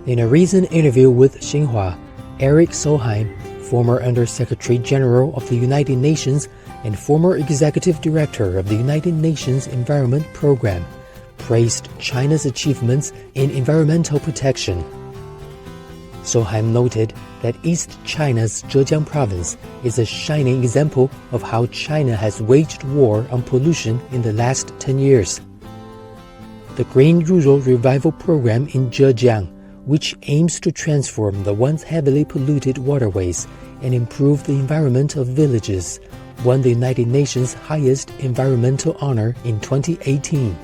In a recent interview with Xinhua, Eric former Under-Secretary General of the United Nations and former Executive Director of the United Nations Environment Program, praised China's achievements in environmental protection. Solheim noted that East China's Zhejiang province is a shining example of how China has waged war on pollution in the last 10 years. The Green Rural Revival Program in Zhejiang, which aims to transform the once heavily polluted waterways and improve the environment of villages, won the United Nations' highest environmental honor in 2018.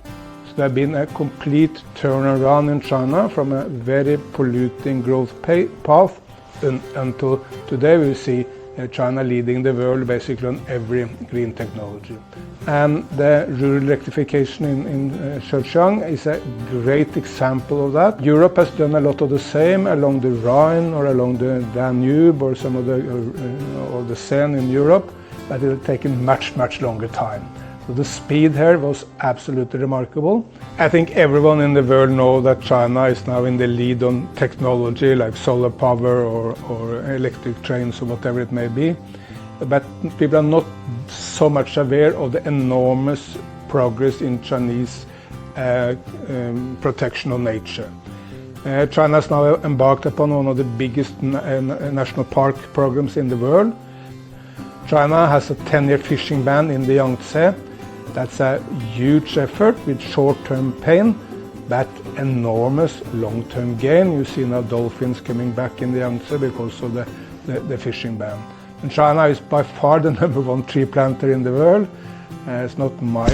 So there has been a complete turnaround in China from a very polluting growth path until today we see China leading the world basically on every green technology. And the rural electrification in Zhejiang is a great example of that. Europe has done a lot of the same along the Rhine or along the Danube or some of the Seine in Europe, but it has taken much longer time. So the speed here was absolutely remarkable. I think everyone in the world knows that China is now in the lead on technology like solar power or electric trains or whatever it may be. But people are not so much aware of the enormous progress in Chinese protection of nature. China has now embarked upon one of the biggest national park programs in the world. China has a 10-year fishing ban in the Yangtze. That's a huge effort with short-term pain, but enormous long-term gain. You see now dolphins coming back in the Yangtze because of the fishing ban. And China is by far the number one tree planter in the world. It's not my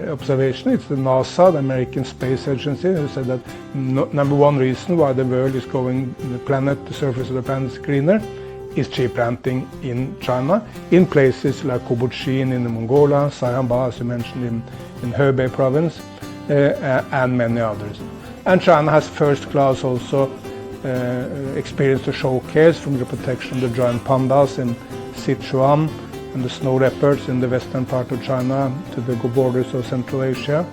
observation, it's the NASA, the American Space Agency, who said that number one reason why the world is going, the surface of the planet is greener, is tree planting in China, in places like Kobuchin in Mongolia, Sayamba, as you mentioned, in Hebei province, and many others. And China has first class also experience to showcase, from the protection of the giant pandas in Sichuan and the snow leopards in the western part of China to the borders of Central Asia.